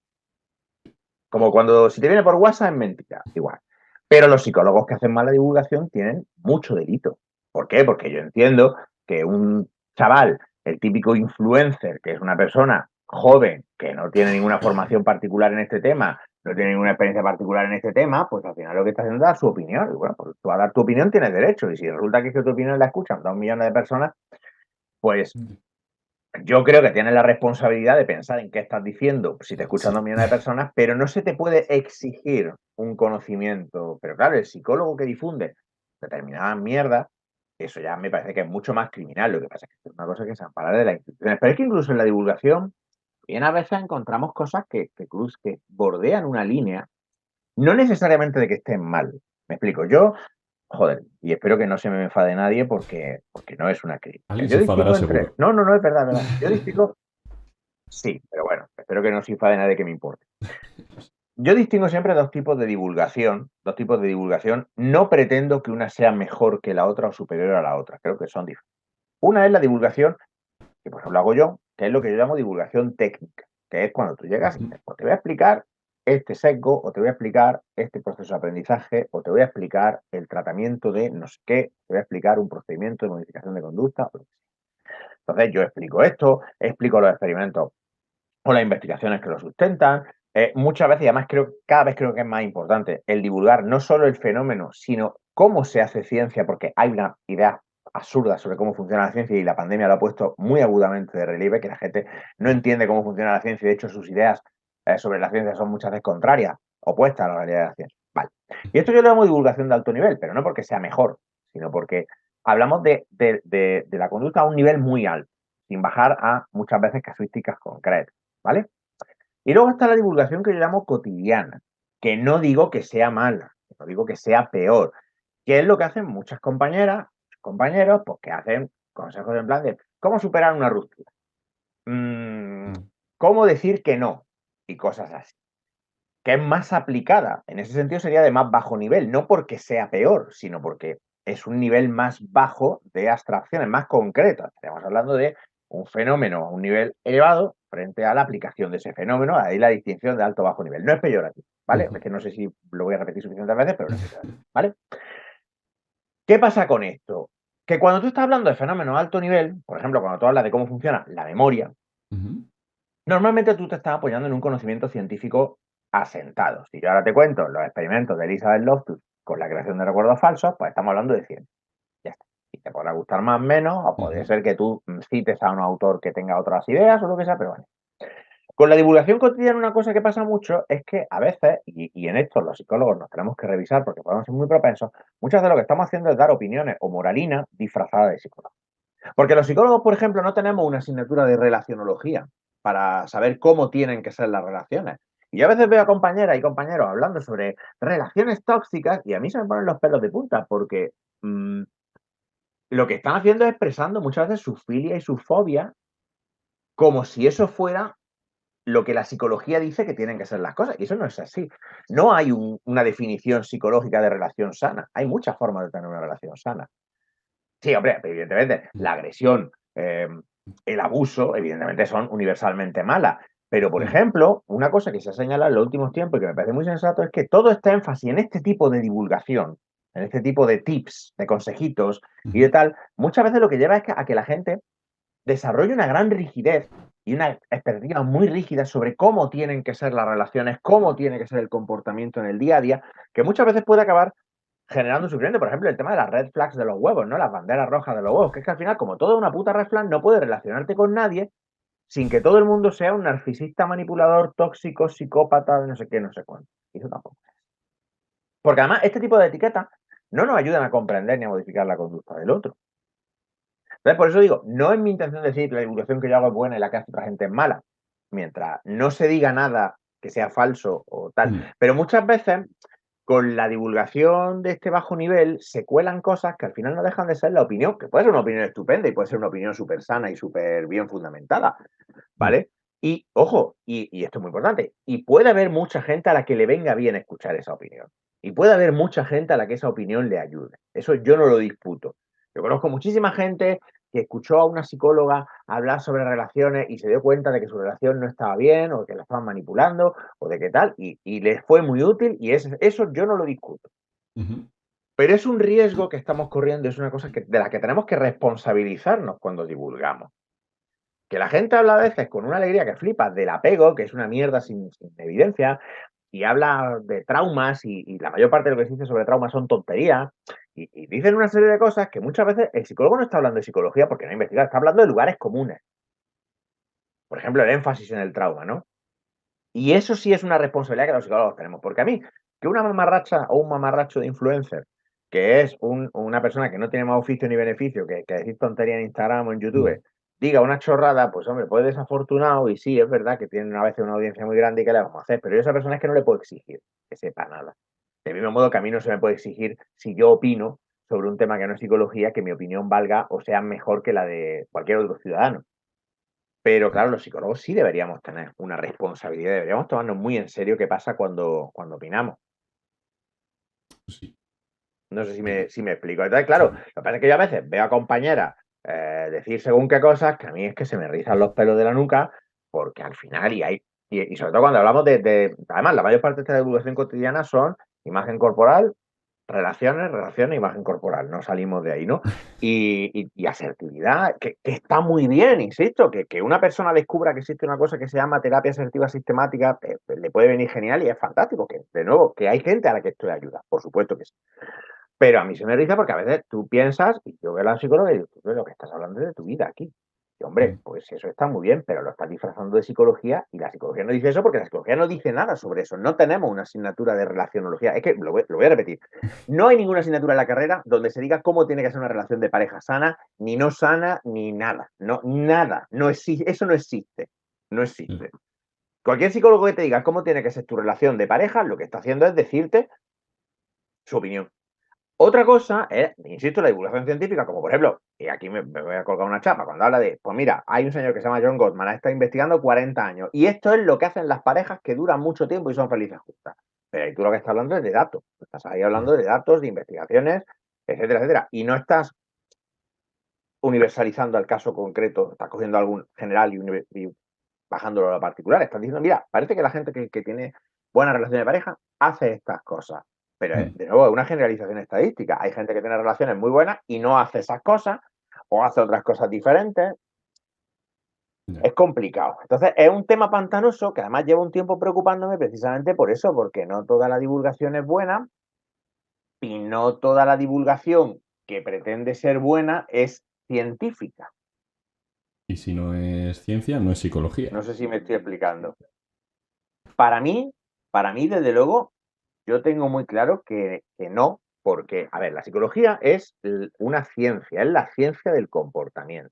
Como cuando si te viene por WhatsApp es mentira, igual. Pero los psicólogos que hacen mala divulgación tienen mucho delito. ¿Por qué? Porque yo entiendo que un chaval, el típico influencer, que es una persona joven, que no tiene ninguna formación particular en este tema, no tiene ninguna experiencia particular en este tema, pues al final lo que está haciendo es dar su opinión. Y bueno, pues tú a dar tu opinión tienes derecho. Y si resulta que, es que tu opinión la escuchan 2 millones de personas, pues yo creo que tienes la responsabilidad de pensar en qué estás diciendo, si te escuchan sí. 2 millones de personas, pero no se te puede exigir un conocimiento. Pero claro, el psicólogo que difunde determinadas mierdas, eso ya me parece que es mucho más criminal. Lo que pasa es que es una cosa que se ampara de las instituciones. Pero es que incluso en la divulgación, bien a veces encontramos cosas que bordean una línea, no necesariamente de que estén mal. Me explico, yo, joder, y espero que no se me enfade nadie porque no es una crítica. Alguien se Yo enfadará distingo entre. seguro. No, no, no, es verdad, es verdad. Yo distingo. Sí, pero bueno, espero que no se enfade nadie que me importe. Yo distingo siempre dos tipos de divulgación, dos tipos de divulgación. No pretendo que una sea mejor que la otra o superior a la otra, creo que son diferentes. Una es la divulgación, que por ejemplo hago yo, que es lo que yo llamo divulgación técnica, que es cuando tú llegas y Ujú. dices, pues te voy a explicar este sesgo, o te voy a explicar este proceso de aprendizaje, o te voy a explicar el tratamiento de no sé qué, te voy a explicar un procedimiento de modificación de conducta, o lo que sea. Entonces yo explico esto, explico los experimentos o las investigaciones que lo sustentan. Muchas veces, y además cada vez creo que es más importante, el divulgar no solo el fenómeno, sino cómo se hace ciencia, porque hay una idea absurda sobre cómo funciona la ciencia y la pandemia lo ha puesto muy agudamente de relieve, que la gente no entiende cómo funciona la ciencia y de hecho sus ideas sobre la ciencia son muchas veces contrarias, opuestas a la realidad de la ciencia. Vale. Y esto yo lo llamo divulgación de alto nivel, pero no porque sea mejor, sino porque hablamos de la conducta a un nivel muy alto, sin bajar a muchas veces casuísticas concretas. ¿Vale? Y luego está la divulgación que yo llamo cotidiana, que no digo que sea mala, no digo que sea peor, que es lo que hacen muchas compañeras, compañeros, pues que hacen consejos en plan de cómo superar una ruptura, mm, Mm, cómo decir que no y cosas así, que es más aplicada. En ese sentido sería de más bajo nivel, no porque sea peor, sino porque es un nivel más bajo de abstracciones, más concretas. Estamos hablando de un fenómeno a un nivel elevado frente a la aplicación de ese fenómeno, ahí la distinción de alto bajo nivel. No es peyorativo, ¿vale? ujú. Es que no sé si lo voy a repetir suficientes veces, pero no es peyorativo, ¿vale? ¿Qué pasa con esto? Que cuando tú estás hablando de fenómenos a alto nivel, por ejemplo, cuando tú hablas de cómo funciona la memoria, Ujú. normalmente tú te estás apoyando en un conocimiento científico asentado. Si yo ahora te cuento los experimentos de Elizabeth Loftus con la creación de recuerdos falsos, pues estamos hablando de ciencia. Ya está. Y te podrá gustar más o menos, o puede Ujú. ser que tú cites a un autor que tenga otras ideas o lo que sea, pero bueno. Con la divulgación cotidiana una cosa que pasa mucho es que a veces, y en esto los psicólogos nos tenemos que revisar porque podemos ser muy propensos, muchas de lo que estamos haciendo es dar opiniones o moralina disfrazada de psicología. Porque los psicólogos, por ejemplo, no tenemos una asignatura de relacionología para saber cómo tienen que ser las relaciones. Y yo a veces veo a compañeras y compañeros hablando sobre relaciones tóxicas y a mí se me ponen los pelos de punta porque lo que están haciendo es expresando muchas veces su filia y su fobia como si eso fuera lo que la psicología dice que tienen que ser las cosas. Y eso no es así. No hay una definición psicológica de relación sana. Hay muchas formas de tener una relación sana. Sí, hombre, evidentemente, la agresión, el abuso, evidentemente son universalmente malas. Pero, por ejemplo, una cosa que se ha señalado en los últimos tiempos y que me parece muy sensato es que todo este énfasis en este tipo de divulgación, en este tipo de tips, de consejitos y de tal, muchas veces lo que lleva es a que la gente desarrolle una gran rigidez y una expectativa muy rígida sobre cómo tienen que ser las relaciones, cómo tiene que ser el comportamiento en el día a día, que muchas veces puede acabar generando sufrimiento. Por ejemplo, el tema de las red flags de los huevos, ¿no? Las banderas rojas de los huevos, que es que al final, como todo es una puta red flag, no puedes relacionarte con nadie sin que todo el mundo sea un narcisista, manipulador, tóxico, psicópata, de no sé qué, no sé cuánto. Y eso tampoco. Porque además, este tipo de etiquetas no nos ayudan a comprender ni a modificar la conducta del otro. Entonces, por eso digo, no es mi intención decir que la divulgación que yo hago es buena y la que hace otra gente es mala, mientras no se diga nada que sea falso o tal. Pero muchas veces con la divulgación de este bajo nivel se cuelan cosas que al final no dejan de ser la opinión, que puede ser una opinión estupenda y puede ser una opinión súper sana y súper bien fundamentada, ¿vale? Y ojo, y esto es muy importante, y puede haber mucha gente a la que le venga bien escuchar esa opinión. Y puede haber mucha gente a la que esa opinión le ayude. Eso yo no lo disputo. Yo conozco muchísima gente que escuchó a una psicóloga hablar sobre relaciones y se dio cuenta de que su relación no estaba bien o que la estaban manipulando o de qué tal, y les fue muy útil y eso yo no lo discuto. Pero es un riesgo que estamos corriendo, es una cosa de la que tenemos que responsabilizarnos cuando divulgamos. Que la gente habla a veces con una alegría que flipas del apego, que es una mierda sin evidencia, y habla de traumas y la mayor parte de lo que se dice sobre traumas son tonterías y dicen una serie de cosas que muchas veces el psicólogo no está hablando de psicología porque no ha investigado, está hablando de lugares comunes. Por ejemplo, el énfasis en el trauma, ¿no? Y eso sí es una responsabilidad que los psicólogos tenemos, porque a mí, que una mamarracha o un mamarracho de influencer, que es una persona que no tiene más oficio ni beneficio que decir tontería en Instagram o en YouTube, diga una chorrada, pues hombre, pues desafortunado y sí, es verdad que tiene a veces una audiencia muy grande y que le vamos a hacer, pero yo a esa persona es que no le puedo exigir que sepa nada. Del mismo modo que a mí no se me puede exigir si yo opino sobre un tema que no es psicología, que mi opinión valga o sea mejor que la de cualquier otro ciudadano. Pero claro, los psicólogos sí deberíamos tener una responsabilidad, deberíamos tomarnos muy en serio qué pasa cuando opinamos. Sí. No sé si me explico. Entonces, claro, lo que pasa es que yo a veces veo a compañeras decir según qué cosas que a mí es que se me rizan los pelos de la nuca, porque al final, y sobre todo cuando hablamos además, la mayor parte de esta divulgación cotidiana son imagen corporal, relaciones, imagen corporal, no salimos de ahí, ¿no? Y asertividad, que está muy bien, insisto, que una persona descubra que existe una cosa que se llama terapia asertiva sistemática, le puede venir genial y es fantástico, que de nuevo, que hay gente a la que esto le ayuda, por supuesto que sí. Pero a mí se me riza porque a veces tú piensas, y yo veo a la psicóloga y digo, tú de lo que estás hablando es de tu vida aquí. Y hombre, pues eso está muy bien, pero lo estás disfrazando de psicología y la psicología no dice eso porque la psicología no dice nada sobre eso. No tenemos una asignatura de relacionología. Es que lo voy a repetir. No hay ninguna asignatura en la carrera donde se diga cómo tiene que ser una relación de pareja sana, ni no sana, ni nada. No, nada. No existe. Eso no existe. No existe. Cualquier psicólogo que te diga cómo tiene que ser tu relación de pareja, lo que está haciendo es decirte su opinión. Otra cosa es, insisto, la divulgación científica, como por ejemplo, y aquí me voy a colgar una chapa, cuando habla de, pues mira, hay un señor que se llama John Gottman, ha estado investigando 40 años, y esto es lo que hacen las parejas que duran mucho tiempo y son felices juntas. Pero ahí tú lo que estás hablando es de datos, estás ahí hablando de datos, de investigaciones, etcétera, etcétera, y no estás universalizando el caso concreto, estás cogiendo algún general y bajándolo a lo particular, estás diciendo, mira, parece que la gente que tiene buena relación de pareja hace estas cosas. Pero, de nuevo, es una generalización estadística. Hay gente que tiene relaciones muy buenas y no hace esas cosas o hace otras cosas diferentes. Es complicado. Entonces, es un tema pantanoso que además lleva un tiempo preocupándome precisamente por eso, porque no toda la divulgación es buena y no toda la divulgación que pretende ser buena es científica. Y si no es ciencia, no es psicología. No sé si me estoy explicando. Para mí, desde luego, yo tengo muy claro que no, porque, a ver, la psicología es una ciencia, es la ciencia del comportamiento.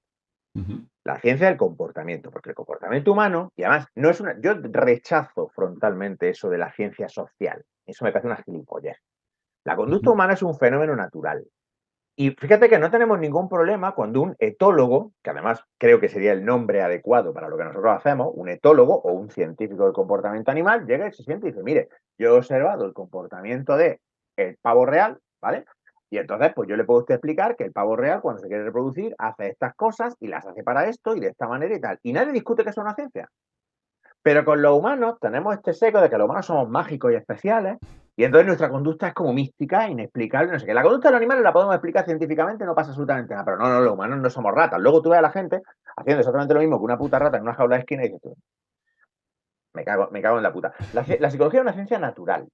Ujú, La ciencia del comportamiento, porque el comportamiento humano, y además no es una. Yo rechazo frontalmente eso de la ciencia social. Eso me parece una gilipollez. La conducta ujú, humana es un fenómeno natural. Y fíjate que no tenemos ningún problema cuando un etólogo, que además creo que sería el nombre adecuado para lo que nosotros hacemos, un etólogo o un científico del comportamiento animal, llega y se siente y dice, mire, yo he observado el comportamiento de el pavo real, ¿vale? Y entonces, pues yo le puedo a usted explicar que el pavo real, cuando se quiere reproducir, hace estas cosas y las hace para esto y de esta manera y tal. Y nadie discute que es una ciencia. Pero con los humanos tenemos este seco de que los humanos somos mágicos y especiales, y entonces nuestra conducta es como mística, inexplicable, no sé qué. La conducta de los animales la podemos explicar científicamente, no pasa absolutamente nada, pero no, no, los humanos no somos ratas. Luego tú ves a la gente haciendo exactamente lo mismo que una puta rata en una jaula de esquina y dices tú, me cago en la puta. La psicología es una ciencia natural,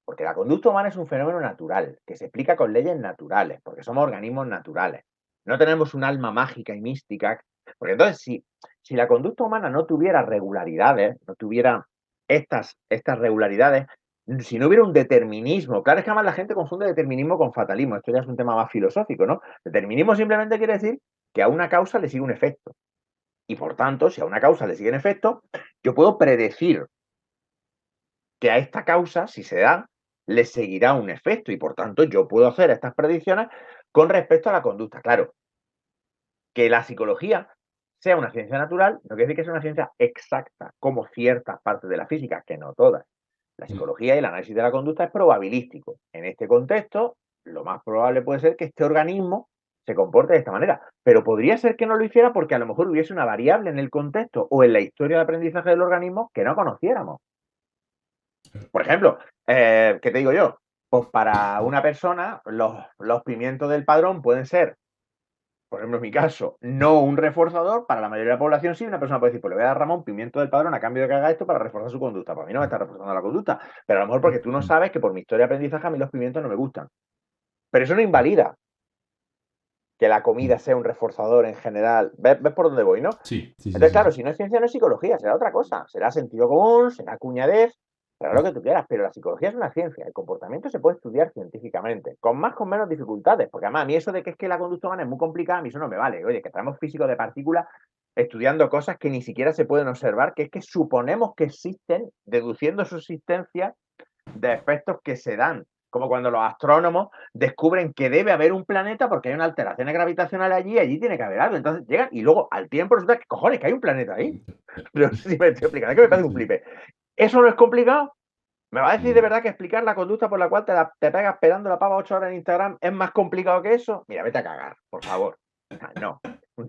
porque la conducta humana es un fenómeno natural, que se explica con leyes naturales, porque somos organismos naturales. No tenemos un alma mágica y mística, porque entonces si la conducta humana no tuviera regularidades, no tuviera estas regularidades, si no hubiera un determinismo, claro, es que además la gente confunde determinismo con fatalismo, esto ya es un tema más filosófico, ¿no? Determinismo simplemente quiere decir que a una causa le sigue un efecto. Y por tanto, si a una causa le sigue un efecto, yo puedo predecir que a esta causa, si se da, le seguirá un efecto y por tanto yo puedo hacer estas predicciones con respecto a la conducta. Claro, que la psicología sea una ciencia natural no quiere decir que sea una ciencia exacta, como ciertas partes de la física, que no todas. La mm. psicología y el análisis de la conducta es probabilístico. En este contexto, lo más probable puede ser que este organismo se comporte de esta manera, pero podría ser que no lo hiciera porque a lo mejor hubiese una variable en el contexto o en la historia de aprendizaje del organismo que no conociéramos. Por ejemplo, ¿qué te digo yo? Pues para una persona, los pimientos del padrón pueden ser, por ejemplo, en mi caso, no un reforzador, para la mayoría de la población sí, una persona puede decir, pues le voy a dar a Ramón pimiento del padrón a cambio de que haga esto para reforzar su conducta. Para mí no me está reforzando la conducta, pero a lo mejor porque tú no sabes que por mi historia de aprendizaje a mí los pimientos no me gustan. Pero eso no invalida que la comida sea un reforzador en general. ¿Ves por dónde voy, no? Sí, sí, sí, Entonces, sí, claro, sí. si no es ciencia, no es psicología, será otra cosa. Será sentido común, será cuñadez, será lo que tú quieras, pero la psicología es una ciencia. El comportamiento se puede estudiar científicamente, con más, con menos dificultades, porque además a mí eso de que es que la conducta humana es muy complicada, a mí eso no me vale. Oye, que tenemos físicos de partículas estudiando cosas que ni siquiera se pueden observar, que es que suponemos que existen, deduciendo su existencia de efectos que se dan, como cuando los astrónomos descubren que debe haber un planeta porque hay una alteración gravitacional allí y allí tiene que haber algo. Entonces llegan y luego al tiempo resulta que cojones, que hay un planeta ahí. No sé si me estoy explicando, es que me parece un Sí. flipe. ¿Eso no es complicado? ¿Me va a decir de Mm. verdad que explicar la conducta por la cual te pegas esperando la pava 8 horas en Instagram es más complicado que eso? Mira, vete a cagar, por favor. No,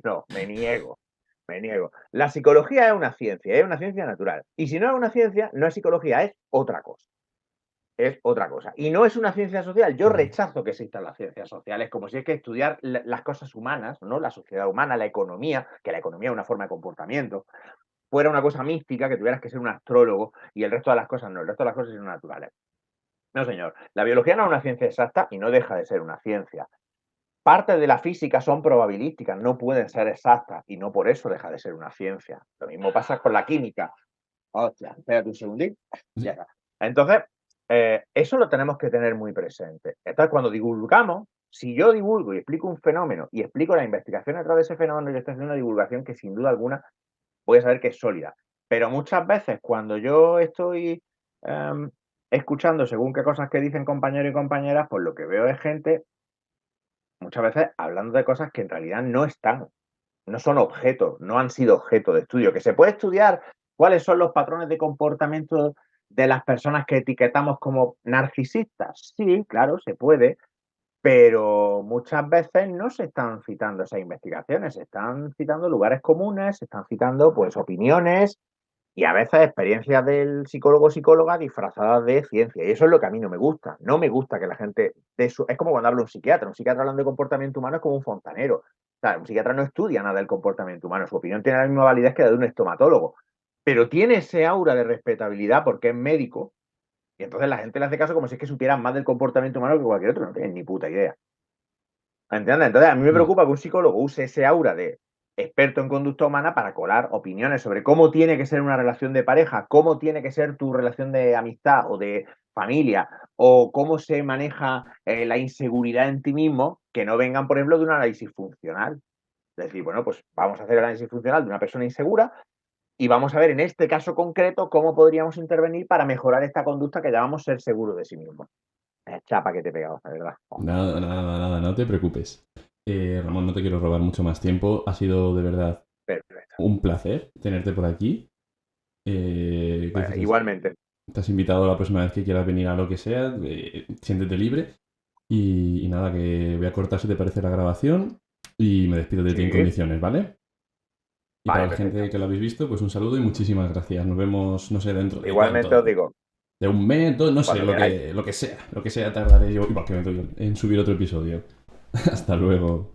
no, me niego. Me niego. La psicología es una ciencia natural. Y si no es una ciencia, no es psicología, es otra cosa. Es otra cosa. Y no es una ciencia social. Yo Ujú. rechazo que existan las ciencias sociales, como si es que estudiar las cosas humanas, ¿no? La sociedad humana, la economía, que la economía es una forma de comportamiento, fuera una cosa mística, que tuvieras que ser un astrólogo y el resto de las cosas no, el resto de las cosas son naturales. No, señor. La biología no es una ciencia exacta y no deja de ser una ciencia. Partes de la física son probabilísticas, no pueden ser exactas y no por eso deja de ser una ciencia. Lo mismo pasa con la química. Hostia, espérate un segundín. Ya Sí. está. Entonces, eso lo tenemos que tener muy presente. Entonces, cuando divulgamos, si yo divulgo y explico un fenómeno y explico la investigación detrás de ese fenómeno, yo estoy haciendo una divulgación que sin duda alguna voy a saber que es sólida. Pero muchas veces cuando yo estoy em, escuchando según qué cosas que dicen compañeros y compañeras, pues lo que veo es gente muchas veces hablando de cosas que en realidad no están, no son objeto, no han sido objeto de estudio. Que se puede estudiar cuáles son los patrones de comportamiento de las personas que etiquetamos como narcisistas. Sí, claro, se puede, pero muchas veces no se están citando esas investigaciones, se están citando lugares comunes, se están citando pues opiniones y a veces experiencias del psicólogo o psicóloga disfrazadas de ciencia. Y eso es lo que a mí no me gusta. No me gusta que la gente es como cuando habla un psiquiatra. Un psiquiatra hablando de comportamiento humano es como un fontanero. O sea, un psiquiatra no estudia nada del comportamiento humano. Su opinión tiene la misma validez que la de un estomatólogo. Pero tiene ese aura de respetabilidad porque es médico. Y entonces la gente le hace caso como si es que supieran más del comportamiento humano que cualquier otro. No tienen ni puta idea. ¿Entiendes? Entonces, a mí me Mm. preocupa que un psicólogo use ese aura de experto en conducta humana para colar opiniones sobre cómo tiene que ser una relación de pareja, cómo tiene que ser tu relación de amistad o de familia, o cómo se maneja la inseguridad en ti mismo, que no vengan, por ejemplo, de un análisis funcional. Decir, bueno, pues vamos a hacer el análisis funcional de una persona insegura y vamos a ver en este caso concreto cómo podríamos intervenir para mejorar esta conducta que llamamos ser seguro de sí mismo. Chapa que te he pegado, la verdad. Nada, no te preocupes. Ramón, no te quiero robar mucho más tiempo. Ha sido de verdad Perfecto. un placer tenerte por aquí. Bueno, igualmente. Te has invitado la próxima vez que quieras venir a lo que sea. Siéntete libre. Y nada, que voy a cortar si te parece la grabación y me despido de ti en Sí. condiciones, ¿vale? Y Vale, para la gente perfecto. que lo habéis visto, pues un saludo y muchísimas gracias. Nos vemos, no sé, dentro de Igualmente cuánto. os digo, De un mes, no sé, cuando queráis. lo que sea tardaré yo, igual que me doy en subir otro episodio. Hasta luego.